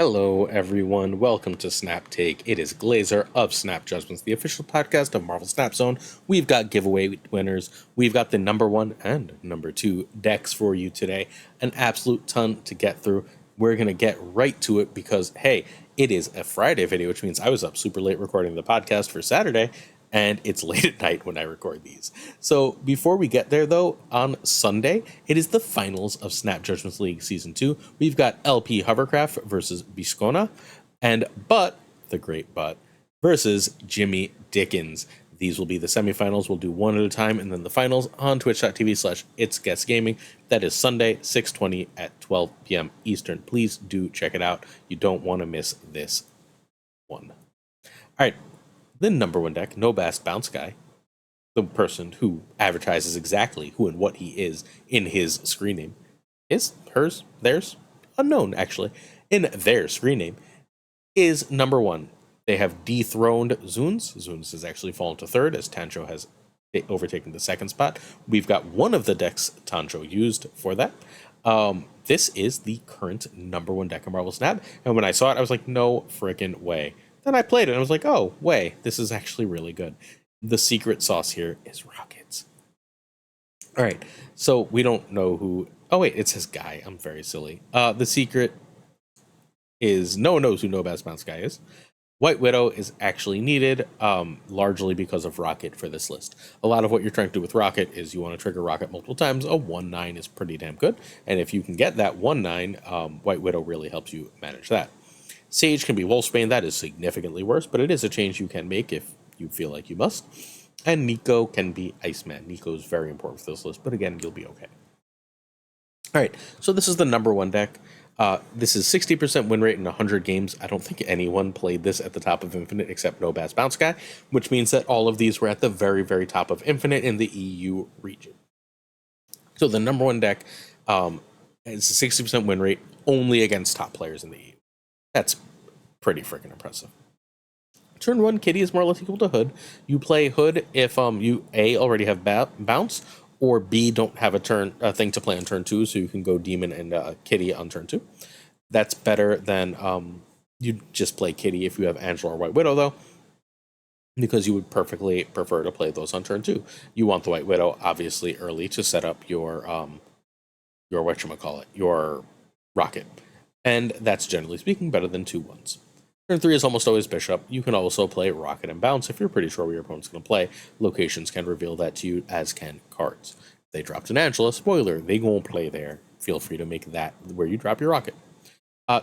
Hello, everyone. Welcome to Snap Take. It is Glazer of Snap Judgments, the official podcast of Marvel Snap Zone. We've got giveaway winners. We've got the number 1 and number 2 decks for you today. An absolute ton to get through. We're going to get right to it because, hey, it is a Friday video, which means I was up super late recording the podcast for Saturday, and it's late at night when I record these. So before we get there, though, on Sunday, it is the finals of Snap Judgments League Season 2. We've got LP Hovercraft versus Biscona, and Butt, the great Butt, versus Jimmy Dickens. These will be the semifinals. We'll do one at a time, and then the finals on twitch.tv/itsguessgaming. That is Sunday, 6:20 at 12 p.m. Eastern. Please do check it out. You don't want to miss this one. All right. The number 1 deck, No Bass Bounce Guy, the person who advertises exactly who and what he is in his screen name, his, hers, theirs, unknown actually, in their screen name, is number 1. They have dethroned Zunes. Zunes has actually fallen to 3rd as Tancho has overtaken the 2nd spot. We've got one of the decks Tancho used for that. This is the current number 1 deck of Marvel Snap, and when I saw it, I was like, no freaking way. Then I played it and I was like, oh, way, this is actually really good. The secret sauce here is rockets. All right, so we don't know who... Oh, wait, it says Guy. I'm very silly. The secret is no one knows who No Bass Bounce Guy is. White Widow is actually needed, largely because of Rocket for this list. A lot of what you're trying to do with Rocket is you want to trigger Rocket multiple times. A 1/9 is pretty damn good. And if you can get that 1/9, White Widow really helps you manage that. Sage can be Wolfsbane. That is significantly worse, but it is a change you can make if you feel like you must. And Nico can be Iceman. Nico is very important for this list, but again, you'll be okay. All right, so this is the number 1 deck. This is 60% win rate in 100 games. I don't think anyone played this at the top of Infinite except No Bass Bounce Guy, which means that all of these were at the very, very top of Infinite in the EU region. So the number 1 deck has a 60% win rate only against top players in the EU. That's pretty freaking impressive. Turn 1, Kitty is more or less equal to Hood. You play Hood if you A, already have Bounce, or B, don't have a thing to play on turn 2, so you can go Demon and Kitty on turn 2. That's better than you just play Kitty if you have Angela or White Widow, though, because you would perfectly prefer to play those on turn 2. You want the White Widow, obviously, early to set up your whatchamacallit, your Rocket. And that's, generally speaking, better than 2 1s. Turn 3 is almost always Bishop. You can also play Rocket and Bounce if you're pretty sure what your opponent's going to play. Locations can reveal that to you, as can cards. If they dropped an Angela, spoiler, they won't play there. Feel free to make that where you drop your Rocket.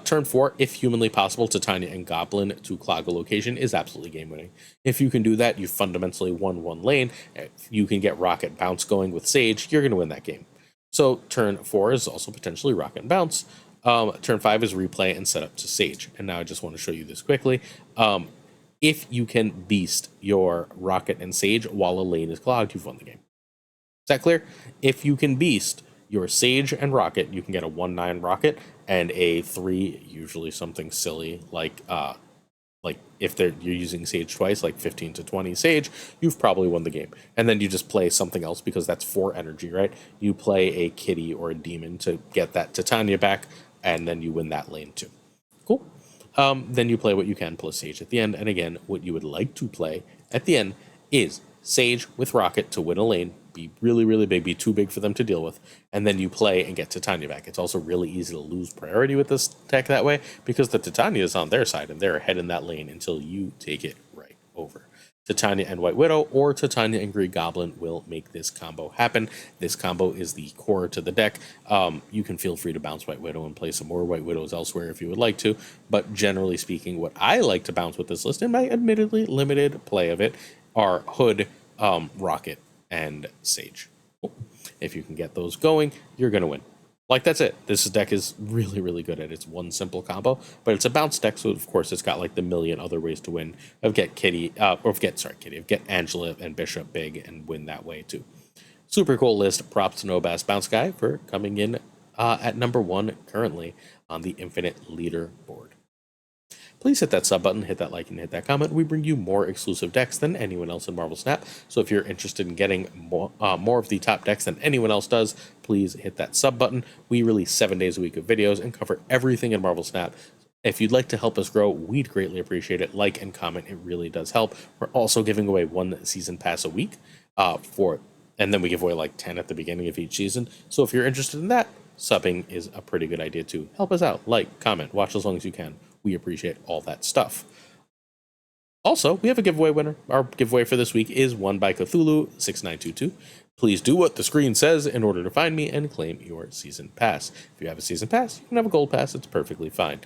Turn 4, if humanly possible, Titania and Goblin to clog a location is absolutely game-winning. If you can do that, you fundamentally won 1 lane. If you can get Rocket Bounce going with Sage, you're going to win that game. So turn 4 is also potentially Rocket and Bounce. Turn 5 is replay and set up to Sage. And now I just want to show you this quickly. If you can beast your Rocket and Sage while a lane is clogged, you've won the game. Is that clear? If you can beast your Sage and Rocket, you can get a 1/9 Rocket and a 3, usually something silly like if you're using Sage twice, like 15 to 20 Sage, you've probably won the game. And then you just play something else because that's 4 energy, right? You play a Kitty or a Demon to get that Titania back, and then you win that lane too. Cool. Then you play what you can plus Sage at the end. And again, what you would like to play at the end is Sage with Rocket to win a lane, be really, really big, be too big for them to deal with, and then you play and get Titania back. It's also really easy to lose priority with this deck that way because the Titania is on their side and they're ahead in that lane until you take it right over. Titania and White Widow or Titania and Green Goblin will make this combo happen. This combo is the core to the deck. You can feel free to bounce White Widow and play some more White Widows elsewhere if you would like to, but generally speaking, what I like to bounce with this list, in my admittedly limited play of it, are Hood, Rocket, and Sage. Cool. If you can get those going, you're going to win. Like, that's it. This deck is really, really good at its one simple combo, but it's a bounce deck, so of course it's got like the million other ways to win. Get Angela and Bishop big and win that way too. Super cool list. Props to No Bass Bounce Guy for coming in at number 1 currently on the Infinite leaderboard. Please hit that sub button, hit that like, and hit that comment. We bring you more exclusive decks than anyone else in Marvel Snap. So if you're interested in getting more of the top decks than anyone else does, please hit that sub button. We release 7 days a week of videos and cover everything in Marvel Snap. If you'd like to help us grow, we'd greatly appreciate it. Like and comment, it really does help. We're also giving away 1 season pass a week and then we give away like 10 at the beginning of each season. So if you're interested in that, subbing is a pretty good idea too. Help us out, like, comment, watch as long as you can. We appreciate all that stuff. Also, we have a giveaway winner. Our giveaway for this week is won by Cthulhu6922. Please do what the screen says in order to find me and claim your season pass. If you have a season pass, you can have a gold pass. It's perfectly fine.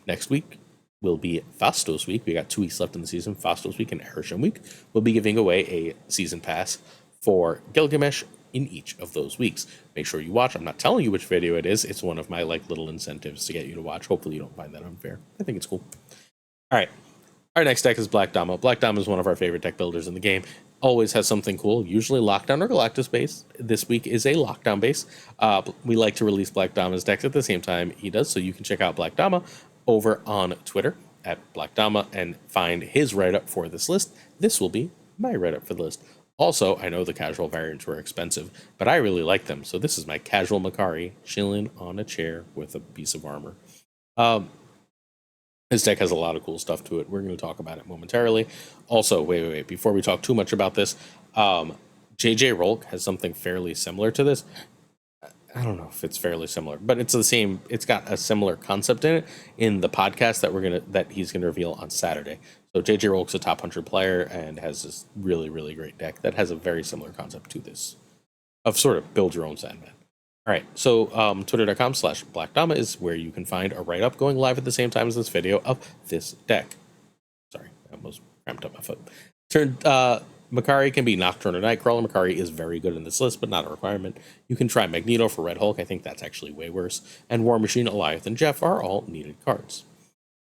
Next week will be Fastos week. We got 2 weeks left in the season. Fastos week and Erisham week. We'll be giving away a season pass for Gilgamesh in each of those weeks. Make sure you watch. I'm not telling you which video it is. It's one of my like little incentives to get you to watch. Hopefully you don't find that unfair. I think it's cool. All right. Our next deck is Black Dama. Black Dama is one of our favorite deck builders in the game. Always has something cool, usually Lockdown or Galactus base. This week is a Lockdown base. We like to release Black Dama's decks at the same time he does, so you can check out Black Dama over on Twitter at Black Dama and find his write-up for this list. This will be my write-up for the list. Also, I know the casual variants were expensive, but I really like them, so this is my casual Makari chilling on a chair with a piece of armor. This deck has a lot of cool stuff to it. We're going to talk about it momentarily. Also, wait. Before we talk too much about this, JJ Rolk has something fairly similar to this. I don't know if it's fairly similar, but it's the same. It's got a similar concept in it in the podcast that he's gonna reveal on Saturday. So JJ Rolk's a top 100 player and has this really, really great deck that has a very similar concept to this, of sort of build your own Sandman. All right, so twitter.com/BlackDama is where you can find a write-up going live at the same time as this video of this deck. Sorry, I almost cramped up my foot. Makari can be Nocturne or Nightcrawler. Makari is very good in this list, but not a requirement. You can try Magneto for Red Hulk. I think that's actually way worse. And War Machine, Eliath, and Jeff are all needed cards.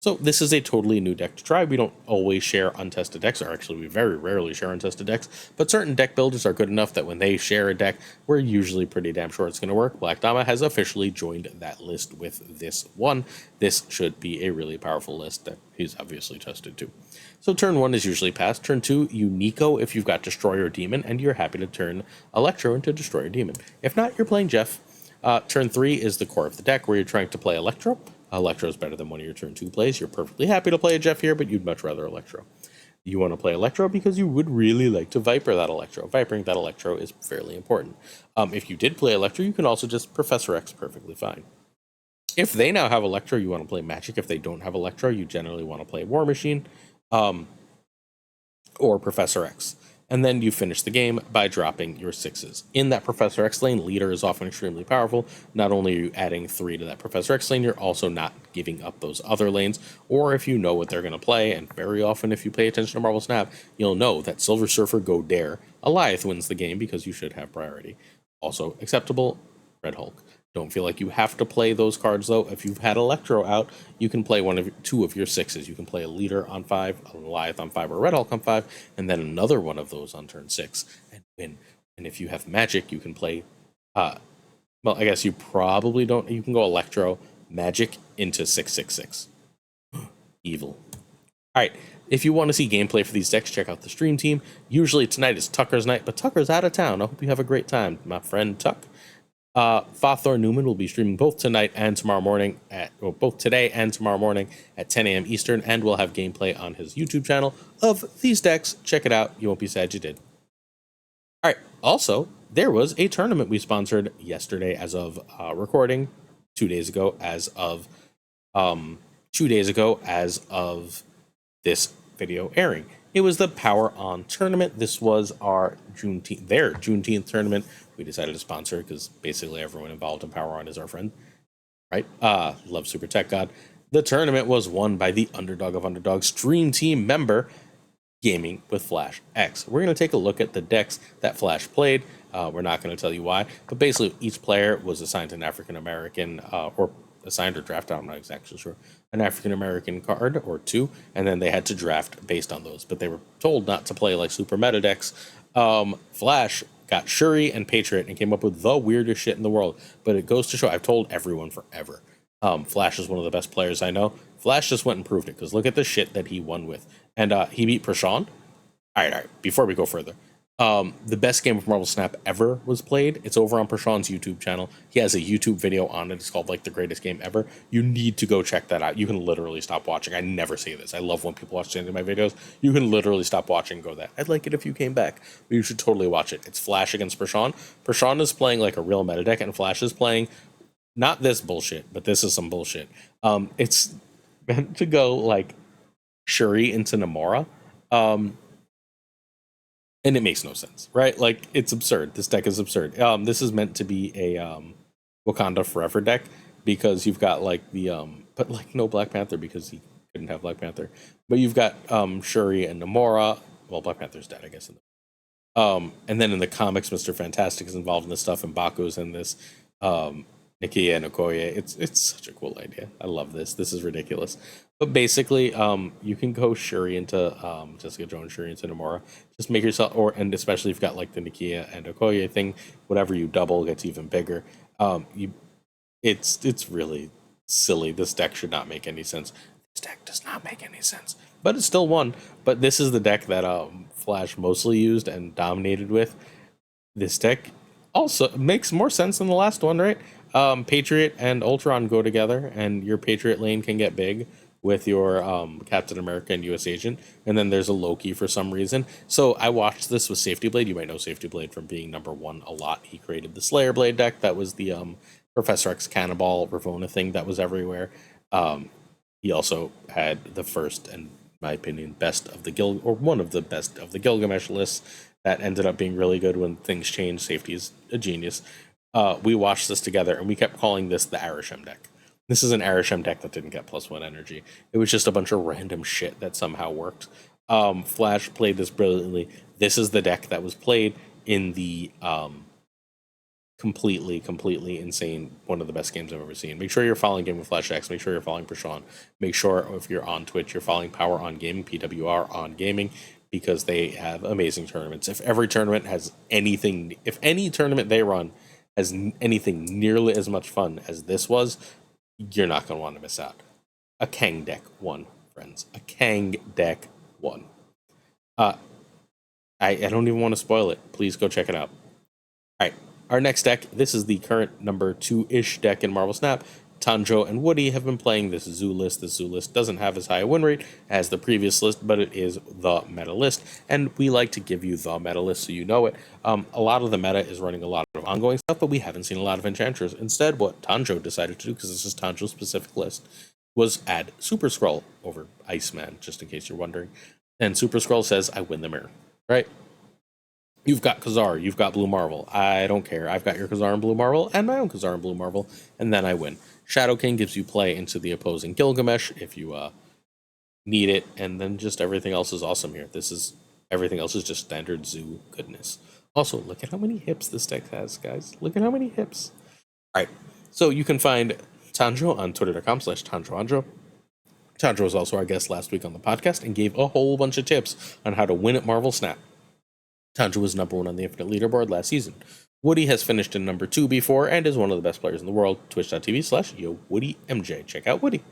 So this is a totally new deck to try. We don't always share untested decks, or actually we very rarely share untested decks, but certain deck builders are good enough that when they share a deck, we're usually pretty damn sure it's going to work. Black Dama has officially joined that list with this one. This should be a really powerful list that he's obviously tested too. So turn 1 is usually passed. Turn 2, you Nico if you've got Destroyer Demon, and you're happy to turn Electro into Destroyer Demon. If not, you're playing Jeff. Turn 3 is the core of the deck where you're trying to play Electro. Electro is better than one of your turn 2 plays. You're perfectly happy to play a Jeff here, but you'd much rather Electro. You want to play Electro because you would really like to Viper that Electro. Vipering that Electro is fairly important. If you did play Electro, you can also just Professor X perfectly fine. If they now have Electro, you want to play Magic. If they don't have Electro, you generally want to play War Machine or Professor X. And then you finish the game by dropping your 6s. In that Professor X lane, Leader is often extremely powerful. Not only are you adding 3 to that Professor X lane, you're also not giving up those other lanes. Or if you know what they're going to play, and very often if you pay attention to Marvel Snap, you'll know that Silver Surfer Go Dare, Eliath wins the game because you should have priority. Also acceptable, Red Hulk. Don't feel like you have to play those cards, though. If you've had Electro out, you can play 2 of your 6s. You can play a Leader on 5, a Eliath on 5, or a Red Hulk on 5, and then another one of those on turn 6 and win. And if you have Magic, you can play... well, I guess you probably don't... You can go Electro, Magic into 666. Evil. All right. If you want to see gameplay for these decks, check out the stream team. Usually tonight is Tuccr's night, but Tuccr's out of town. I hope you have a great time, my friend Tuck. FaThorNewman will be streaming both tonight and tomorrow morning both today and tomorrow morning at 10 a.m. Eastern, and we'll have gameplay on his YouTube channel of these decks. Check it out. You won't be sad you did. All right. Also, there was a tournament we sponsored yesterday as of recording, 2 days ago as of 2 days ago as of this video airing. It was the PWROn tournament. This was their Juneteenth tournament. We decided to sponsor it because basically everyone involved in PWROn is our friend, right? Love Super Tech God. The tournament was won by the underdog of underdogs, stream team member, GamingwithFlashX. We're going to take a look at the decks that Flash played. We're not going to tell you why, but basically each player was assigned an African-American, or assigned or drafted, I'm not exactly sure, an African-American card or 2, and then they had to draft based on those, but they were told not to play like super meta decks. Flash got Shuri and Patriot and came up with the weirdest shit in the world, but it goes to show, I've told everyone forever, Flash is one of the best players I know. Flash just went and proved it, because look at the shit that he won with. And he beat Prashaun. All right, before we go further, The best game of Marvel Snap ever was played. It's over on Prashaun's YouTube channel. He has a YouTube video on it. It's called like the greatest game ever. You need to go check that out. You can literally stop watching. I never say this. I love when people watch the end of my videos. You can literally stop watching and go that. I'd like it if you came back. But you should totally watch it. It's Flash against Prashaun. Prashaun is playing like a real meta deck, and Flash is playing not this bullshit, but this is some bullshit. It's meant to go like Shuri into Namora. And it makes no sense, right? Like, it's absurd. This deck is absurd. This is meant to be a Wakanda Forever deck because you've got like the but like no Black Panther because he couldn't have Black Panther. But you've got Shuri and Namora. Well, Black Panther's dead, I guess. And then in the comics, Mr. Fantastic is involved in this stuff, and Baku's in this. Nakia and Okoye. It's such a cool idea. I love this. This is ridiculous. But basically, you can go Shuri into Jessica Jones, Shuri into Namora. Just make yourself, and especially if you've got like the Nakia and Okoye thing, whatever you double gets even bigger. It's really silly. This deck should not make any sense. This deck does not make any sense, but it's still won. But this is the deck that Flash mostly used and dominated with. This deck also makes more sense than the last one, right? Patriot and Ultron go together, and your Patriot lane can get big with your Captain America and U.S. Agent, and then there's a Loki for some reason. So I watched this with Safety Blade. You might know Safety Blade from being #1 a lot. He created the Slayer Blade deck. That was the Professor X Cannonball Ravonna thing that was everywhere. He also had the first, and in my opinion, best of the one of the best of the Gilgamesh lists that ended up being really good when things changed. Safety is a genius. We watched this together, and we kept calling this the Arishem deck. This is an Arishem deck that didn't get +1 energy. It was just a bunch of random shit that somehow worked. Flash played this brilliantly. This is the deck that was played in the completely insane, one of the best games I've ever seen. Make sure you're following GamingwithFlashX. Make sure you're following Prashaun. Make sure if you're on Twitch, you're following PWROn Gaming, PWROn Gaming, because they have amazing tournaments. If every tournament has anything, if any tournament they run has anything nearly as much fun as this was, you're not going to want to miss out. A Kang deck won, friends. A Kang deck won. I don't even want to spoil it. Please go check it out. All right, our next deck. This is the current #2-ish deck in Marvel Snap. Tanjo and Woody have been playing this Zoo list. This Zoo list doesn't have as high a win rate as the previous list, but it is the meta list, and we like to give you the meta list so you know it. A lot of the meta is running a lot of ongoing stuff, but we haven't seen a lot of Enchantress. Instead, what Tanjo decided to do, because this is Tanjo's specific list, was add Super Skrull over Iceman, just in case you're wondering. And Super Skrull says, I win the mirror, right? You've got Khazar, you've got Blue Marvel. I don't care. I've got your Khazar and Blue Marvel, and my own Khazar and Blue Marvel, and then I win. Shadow King gives you play into the opposing Gilgamesh if you need it, and then just everything else is awesome here. Everything else is just standard Zoo goodness. Also, look at how many hips this deck has, guys. Look at how many hips. All right, so you can find Tanjo on twitter.com/TanjoAnjo. Tanjo was also our guest last week on the podcast and gave a whole bunch of tips on how to win at Marvel Snap. Tanjo was #1 on the Infinite Leaderboard last season. Woody has finished in #2 before and is one of the best players in the world. Twitch.tv/YoWoodyMJ. Check out Woody.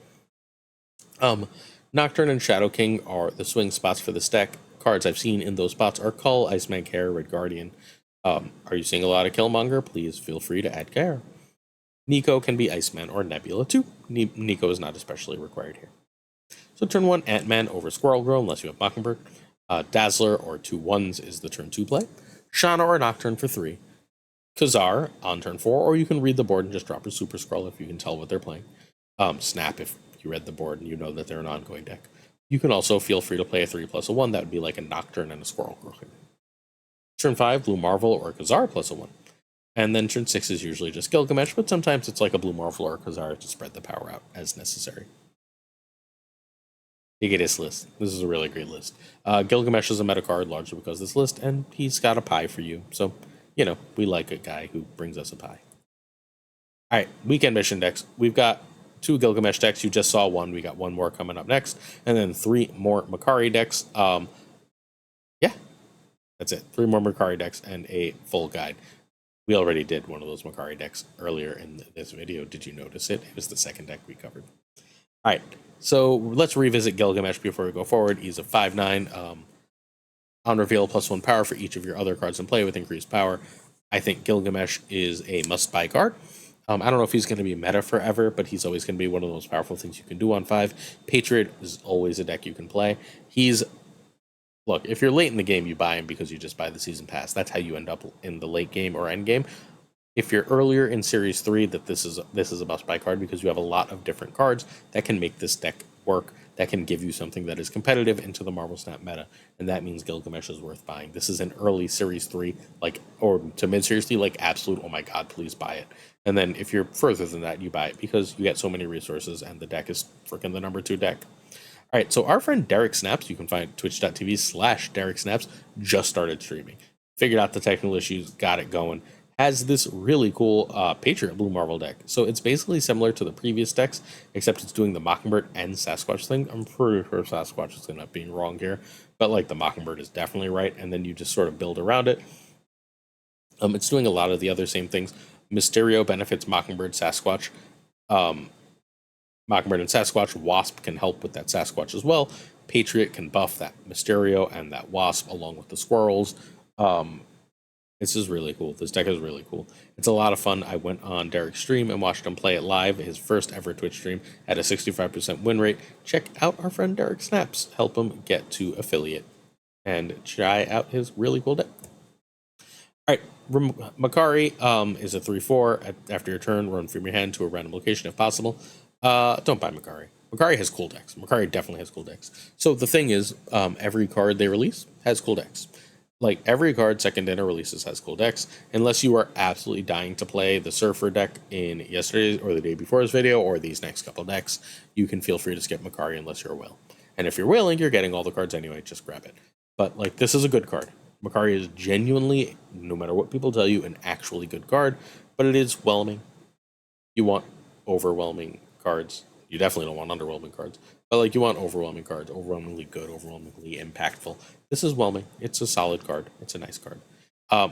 Nocturne and Shadow King are the swing spots for this deck. Cards I've seen in those spots are Cull, Iceman, Care, Red Guardian. Are you seeing a lot of Killmonger? Please feel free to add Care. Nico can be Iceman or Nebula too. Nico is not especially required here. So turn 1, Ant-Man over Squirrel Girl, unless you have Mockingbird. Dazzler or 2 1s is the turn 2 play. Shauna or Nocturne for 3. Khazar on turn 4, or you can read the board and just drop a Super Skrull if you can tell what they're playing. Snap if you read the board and you know that they're an ongoing deck. You can also feel free to play a 3+1. That would be like a Nocturne and a Squirrel Girl. Turn 5, Blue Marvel or Khazar +1. And then turn 6 is usually just Gilgamesh, but sometimes it's like a Blue Marvel or a Khazar to spread the power out as necessary. You get his list. This is a really great list. Gilgamesh is a meta card largely because of this list, and he's got a pie for you. So, you know, we like a guy who brings us a pie. All right, weekend mission decks. We've got 2 Gilgamesh decks. You just saw one. We got 1 more coming up next, and then 3 more Makari decks. Yeah, that's it. 3 more Makari decks and a full guide. We already did one of those Makari decks earlier in this video. Did you notice it? It was the second deck we covered. All right, so let's revisit Gilgamesh before we go forward. He's a 5/9 On reveal, +1 power for each of your other cards in play with increased power. I think Gilgamesh is a must-buy card. I don't know if he's going to be meta forever, but he's always going to be one of the most powerful things you can do on 5. Patriot is always a deck you can play. Look, if you're late in the game, you buy him because you just buy the season pass. That's how you end up in the late game or end game. If you're earlier in Series 3, this is a must-buy card because you have a lot of different cards that can make this deck work, that can give you something that is competitive into the Marvel Snap meta, and that means Gilgamesh is worth buying. This is an early Series 3, or to mid-Series 3, absolute, oh my god, please buy it. And then if you're further than that, you buy it because you get so many resources, and the deck is freaking the number 2 deck. All right, so our friend Derek Snaps, you can find twitch.tv/Derek Snaps, just started streaming. Figured out the technical issues, got it going. Has this really cool Patriot Blue Marvel deck. So it's basically similar to the previous decks, except it's doing the Mockingbird and Sasquatch thing. I'm pretty sure Sasquatch is going to end up being wrong here, but the Mockingbird is definitely right, and then you just sort of build around it. It's doing a lot of the other same things. Mysterio benefits Mockingbird, Sasquatch. Mockingbird and Sasquatch. Wasp can help with that Sasquatch as well. Patriot can buff that Mysterio and that Wasp along with the squirrels. This is really cool. This deck is really cool. It's a lot of fun. I went on Derek's stream and watched him play it live, his first ever Twitch stream at a 65% win rate. Check out our friend Derek Snaps. Help him get to affiliate and try out his really cool deck. All right, Makari is a 3/4. After your turn, run from your hand to a random location if possible. Don't buy Makari. Makari has cool decks. Makari definitely has cool decks. So the thing is, every card they release has cool decks. Every card second dinner releases has cool decks, unless you are absolutely dying to play the Surfer deck in yesterday's or the day before's video or these next couple decks, you can feel free to skip Makari unless you're a whale. And if you're whaling, you're getting all the cards anyway, just grab it. But this is a good card. Makari is genuinely, no matter what people tell you, an actually good card, but it is whelming. You want overwhelming cards. You definitely don't want underwhelming cards. But you want overwhelming cards, overwhelmingly good, overwhelmingly impactful. This is whelming. It's a solid card. It's a nice card.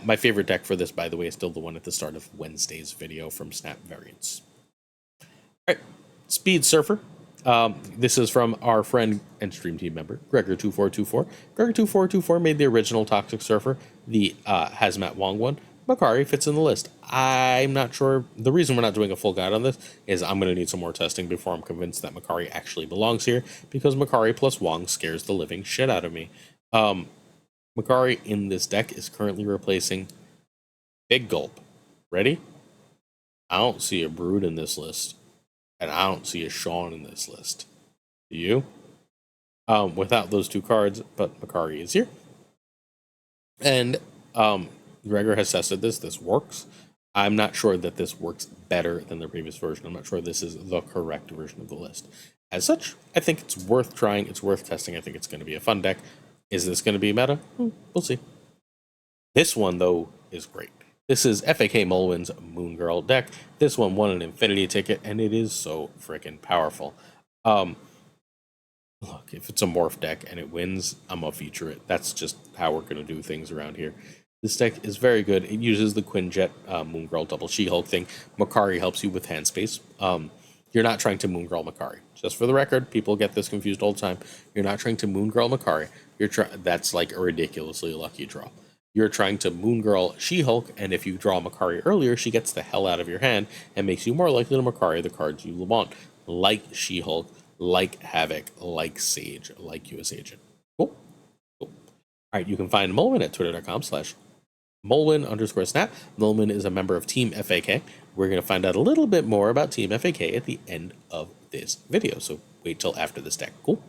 My favorite deck for this, by the way, is still the one at the start of Wednesday's video from Snap Variants. All right, Speed Surfer. This is from our friend and stream team member, Gregor2424. Gregor2424 made the original Toxic Surfer, the Hazmat Wong one. Makari fits in the list. I'm not sure. The reason we're not doing a full guide on this is I'm going to need some more testing before I'm convinced that Makari actually belongs here, because Makari plus Wong scares the living shit out of me. Makari in this deck is currently replacing Big Gulp. Ready? I don't see a Brood in this list, and I don't see a Sean in this list. Do you? Without those two cards, but Makari is here. And Gregor has tested this. This works. I'm not sure that this works better than the previous version. I'm not sure this is the correct version of the list. As such, I think it's worth trying. It's worth testing. I think it's going to be a fun deck. Is this going to be meta? We'll see. This one, though, is great. This is FAK Mulwin's Moon Girl deck. This one won an Infinity ticket, and it is so freaking powerful. Look, if it's a morph deck and it wins, I'm going to feature it. That's just how we're going to do things around here. This deck is very good. It uses the Quinjet Moon Girl double She-Hulk thing. Makari helps you with hand space. You're not trying to Moon Girl Makari. Just for the record, people get this confused all the time. You're not trying to Moon Girl Makari. That's a ridiculously lucky draw. You're trying to Moon Girl She-Hulk, and if you draw Makari earlier, she gets the hell out of your hand and makes you more likely to Makari the cards you want, like She-Hulk, like Havoc, like Sage, like US Agent. Cool. All right, you can find Mulwin at twitter.com/Mulwin_snap. Mulwin is a member of Team FAK. We're going to find out a little bit more about Team FAK at the end of this video, so wait till after this deck. Cool.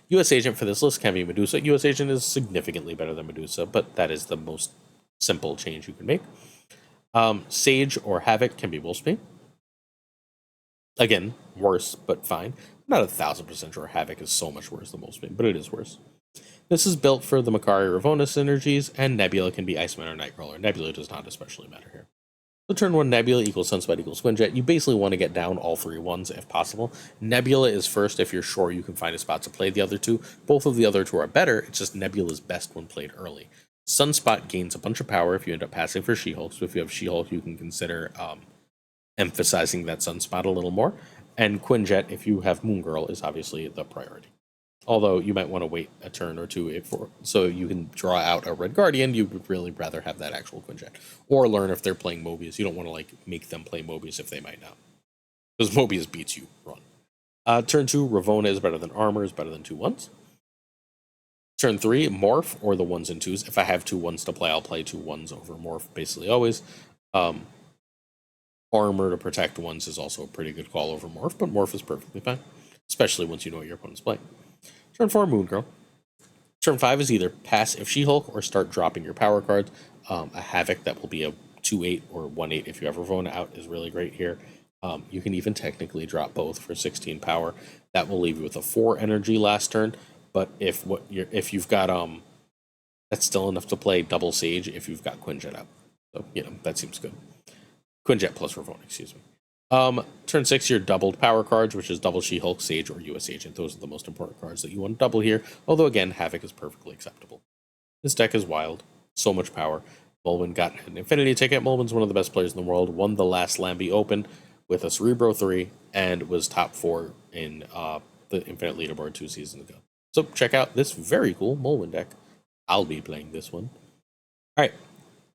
US Agent for this list can be Medusa. US Agent is significantly better than Medusa, but that is the most simple change you can make. Sage or Havoc can be Wolfsbane. Again, worse, but fine. I'm not 1,000% sure Havoc is so much worse than Wolfsbane, but it is worse. This is built for the Makari Ravonna synergies, and Nebula can be Iceman or Nightcrawler. Nebula does not especially matter here. So turn 1 Nebula equals Sunspot equals Quinjet. You basically want to get down all 3 ones if possible. Nebula is first if you're sure you can find a spot to play the other 2. Both of the other 2 are better, it's just Nebula's best when played early. Sunspot gains a bunch of power if you end up passing for She-Hulk, so if you have She-Hulk you can consider emphasizing that Sunspot a little more. And Quinjet, if you have Moon Girl, is obviously the priority. Although you might want to wait a turn or two so you can draw out a Red Guardian. You would really rather have that actual Quinjet. Or learn if they're playing Mobius. You don't want to like make them play Mobius if they might not. Because Mobius beats you, run. Turn 2, Ravona is better than Armor, is better than 2/1s. Turn 3, Morph, or the 1s and 2s. If I have 2/1s to play, I'll play 2/1s over Morph, basically always. Armor to protect 1s is also a pretty good call over Morph, but Morph is perfectly fine. Especially once you know what your opponent's playing. Turn 4, Moon Girl. Turn 5 is either pass if She-Hulk or start dropping your power cards. A Havoc that will be a 2/8 or 1/8 if you ever Ravona out is really great here. You can even technically drop both for 16 power. That will leave you with a 4 energy last turn. But if you've got that's still enough to play double Sage if you've got Quinjet out. So that seems good. Quinjet plus Ravona, excuse me. Turn 6, your doubled power cards, which is double She-Hulk, Sage, or US Agent. Those are the most important cards that you want to double here. Although again, Havoc is perfectly acceptable. This deck is wild. So much power. Mulwin got an Infinity ticket. Mulwin's one of the best players in the world. Won the last Lambie Open with a Cerebro 3 and was top 4 in the Infinite Leaderboard 2 seasons ago. So check out this very cool Mulwin deck. I'll be playing this one. All right.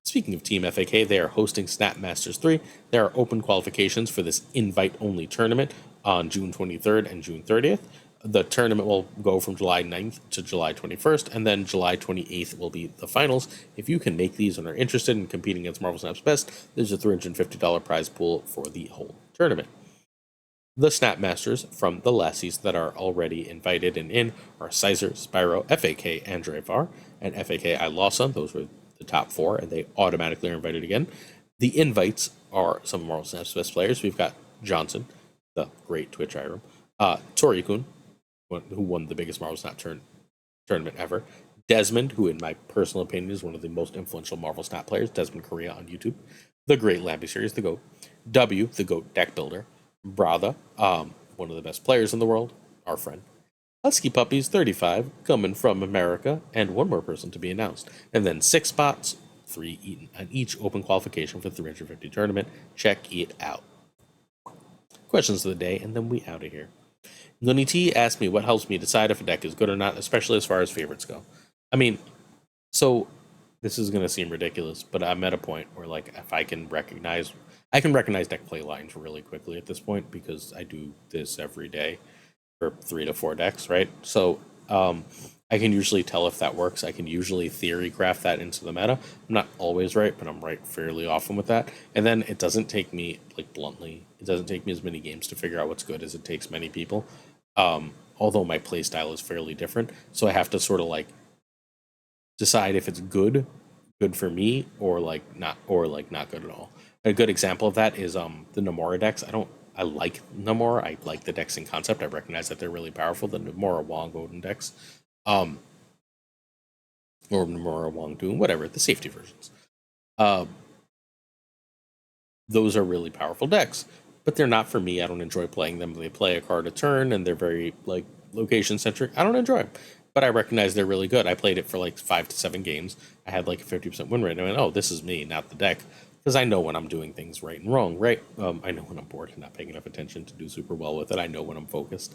Speaking of Team FAK, they are hosting Snap Masters 3. There are open qualifications for this invite-only tournament on June 23rd and June 30th. The tournament will go from July 9th to July 21st, and then July 28th will be the finals. If you can make these and are interested in competing against Marvel Snap's best, there's a $350 prize pool for the whole tournament. The Snap Masters from the lassies that are already invited and in are Sizer, Spyro, FAK, Andrevar, and FAK Ilosa. Those were the top 4, and they automatically are invited again. The invites are some of Marvel Snap's best players. We've got Johnson, the great Twitch Irem, Tori-kun, who won the biggest Marvel Snap tournament ever, Desmond, who in my personal opinion is one of the most influential Marvel Snap players, Desmond Korea on YouTube, the great Lambie series, the GOAT, W, the GOAT deck builder, Brother, one of the best players in the world, our friend, Husky Puppies 35, coming from America, and one more person to be announced. And then 6 spots, 3 on each open qualification for 350 tournament. Check it out. Questions of the day, and then we out of here. Looney T asked me what helps me decide if a deck is good or not, especially as far as favorites go. I mean, so this is going to seem ridiculous, but I'm at a point where, like, if I can recognize deck play lines really quickly at this point because I do this every day for 3 to 4 decks, right? So I can usually tell if that works. I can usually theory craft that into the meta. I'm not always right, but I'm right fairly often with that. And then it doesn't take me, like, bluntly, it doesn't take me as many games to figure out what's good as it takes many people. Although my play style is fairly different, so I have to sort of like decide if it's good for me, or not good at all. A good example of that is the Nomura decks. I like Nomura. I like the decks in concept. I recognize that they're really powerful. The Nomura Wong Odin decks, or Nomura Wong Doom, whatever, the safety versions. Those are really powerful decks, but they're not for me. I don't enjoy playing them. They play a card a turn, and they're very like location centric. I don't enjoy them, but I recognize they're really good. I played it for like 5 to 7 games. I had like a 50% win rate. And I went, oh, this is me, not the deck. Because I know when I'm doing things right and wrong, right? I know when I'm bored and not paying enough attention to do super well with it. I know when I'm focused.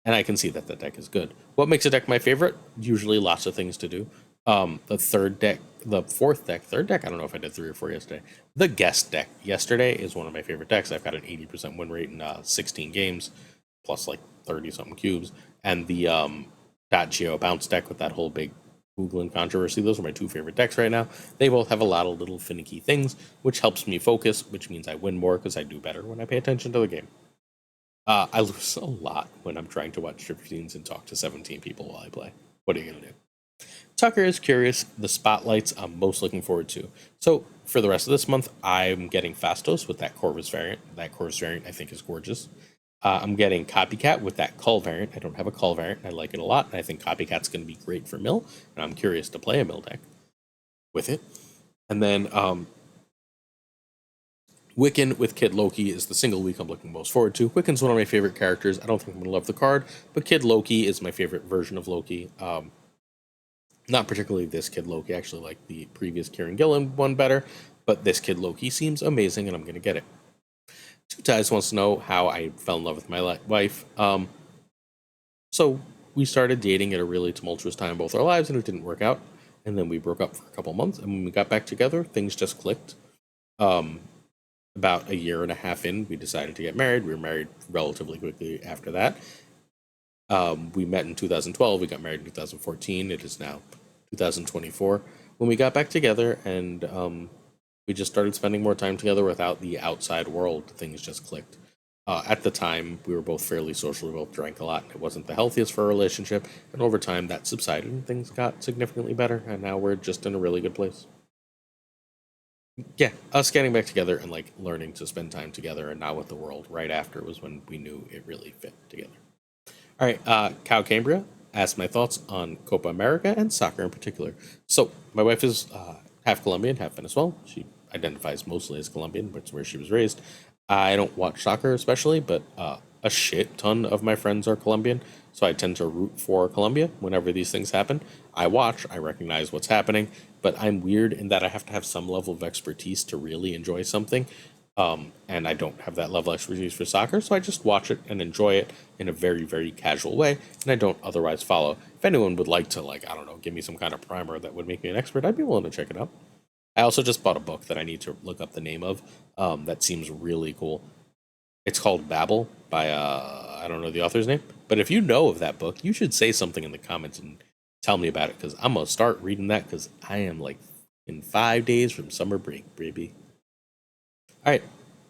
And I can see that the deck is good. What makes a deck my favorite? Usually lots of things to do. The third deck, I don't know if I did 3 or 4 yesterday. The guest deck yesterday is one of my favorite decks. I've got an 80% win rate in 16 games, plus like 30-something cubes. And the Geo bounce deck with that whole big Googling controversy. Those are my 2 favorite decks right now. They both have a lot of little finicky things, which helps me focus, which means I win more because I do better when I pay attention to the game. I lose a lot when I'm trying to watch strip scenes and talk to 17 people while I play. What are you going to do? Tuccrr is curious the spotlights I'm most looking forward to. So for the rest of this month, I'm getting Fastos with that Corvus variant. That Corvus variant I think is gorgeous. I'm getting Copycat with that Cull variant. I don't have a Cull variant. I like it a lot. And I think Copycat's going to be great for Mill. And I'm curious to play a Mill deck with it. And then Wiccan with Kid Loki is the single week I'm looking most forward to. Wiccan's one of my favorite characters. I don't think I'm going to love the card, but Kid Loki is my favorite version of Loki. Not particularly this Kid Loki. I actually like the previous Kieran Gillen one better, but this Kid Loki seems amazing, and I'm going to get it. Two Ties wants to know how I fell in love with my wife. So we started dating at a really tumultuous time in both our lives, and it didn't work out. And then we broke up for a couple months, and when we got back together, things just clicked. About a year and a half in, we decided to get married. We were married relatively quickly after that. We met in 2012. We got married in 2014. It is now 2024. When we got back together, and we just started spending more time together without the outside world, things just clicked. At the time, we were both fairly social. We both drank a lot. It wasn't the healthiest for a relationship, and over time, that subsided, and things got significantly better. And now we're just in a really good place. Yeah, us getting back together and like learning to spend time together and not with the world right after was when we knew it really fit together. All right, Cow Cambria asked my thoughts on Copa America and soccer in particular. So my wife is half Colombian, half Venezuelan. She identifies mostly as Colombian, which is where she was raised. I don't watch soccer especially, but a shit ton of my friends are Colombian, so I tend to root for Colombia whenever these things happen. I watch, I recognize what's happening, but I'm weird in that I have to have some level of expertise to really enjoy something. And I don't have that level of expertise for soccer, so I just watch it and enjoy it in a very, very casual way, and I don't otherwise follow. If anyone would like to, like, I don't know, give me some kind of primer that would make me an expert, I'd be willing to check it out. I also just bought a book that I need to look up the name of. That seems really cool. It's called Babel by I don't know the author's name, but if you know of that book, you should say something in the comments and tell me about it because I'm gonna start reading that because I am like in 5 days from summer break, baby. All right,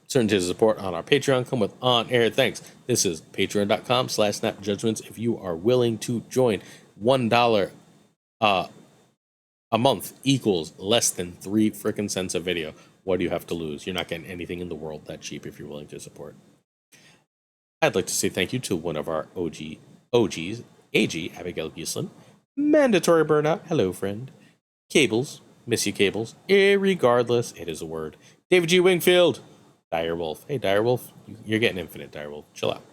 certain tiers of support on our Patreon come with on-air thanks. This is patreon.com/snapjudgments. If you are willing to join, $1 a month equals less than 3 frickin' cents a video. What do you have to lose? You're not getting anything in the world that cheap if you're willing to support. I'd like to say thank you to one of our OGs, AG, Abigail Gislin, Mandatory Burnout, hello friend, Cables, miss you Cables, irregardless, it is a word, David G. Wingfield, Direwolf, hey Direwolf, you're getting infinite, Direwolf, chill out,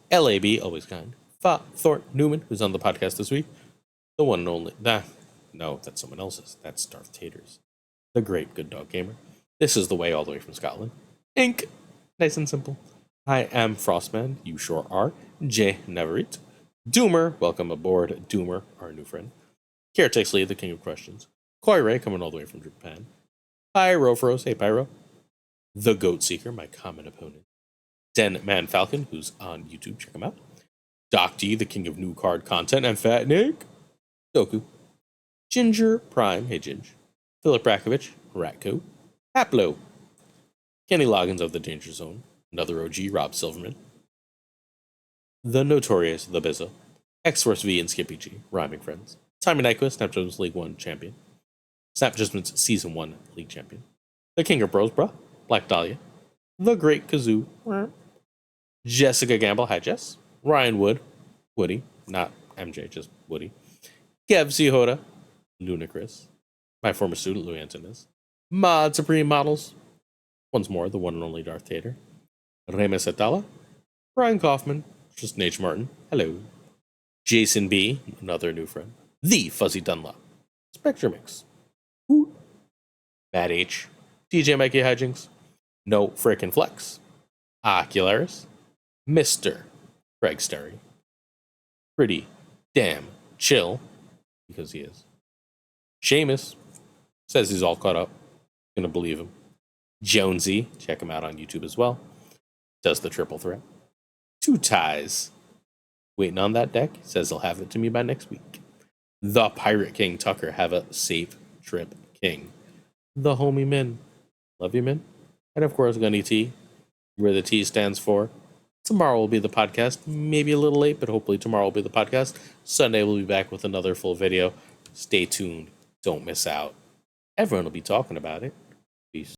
LAB, always kind, FaThorNewman, who's on the podcast this week, the one and only, no, that's someone else's, that's Darth Taters, the great Good Dog Gamer, this is the way all the way from Scotland, Inc., nice and simple. I am Frostman, you sure are. J. Neverit. Doomer, welcome aboard, Doomer, our new friend. Caretakes Lee, the king of questions. Koi Ray, coming all the way from Japan. Pyrophoros, hey Pyro. The Goat Seeker, my common opponent. Den Man Falcon, who's on YouTube, check him out. Doc D, the king of new card content, and Fat Nick. Goku. Ginger Prime, hey Ginge. Philip Rakovich, Ratco. Haplo. Kenny Loggins of the Danger Zone. Another OG, Rob Silverman. The Notorious, The Bizzo. X-Force V and Skippy G, rhyming friends. Simon Nyquist, Snap Judgments League 1 champion. Snap Judgments Season 1 League champion. The King of Bros, bruh. Black Dahlia. The Great Kazoo. Jessica Gamble, hi Jess. Ryan Wood, Woody, not MJ, just Woody. Kev C. Hoda, Lunacris. My former student, Louis Antonis. Mod Supreme Models. Once more, the one and only Darth Tater. Remes Atala, Brian Kaufman, just Nate Martin, hello. Jason B, another new friend. The Fuzzy Dunlop, Spectrum Mix, Ooh. Matt H, DJ Mikey Hijinks, No Frickin' Flex, Ocularis, Mr. Craig Sterry, Pretty Damn Chill, because he is. Seamus, says he's all caught up, gonna believe him. Jonesy, check him out on YouTube as well. Does the triple threat. 2 ties. Waiting on that deck. Says he'll have it to me by next week. The Pirate King Tuccrr. Have a safe trip, King. The Homie Min. Love you, Min. And of course, Gunny T, where the T stands for. Tomorrow will be the podcast. Maybe a little late, but hopefully tomorrow will be the podcast. Sunday we'll be back with another full video. Stay tuned. Don't miss out. Everyone will be talking about it. Peace.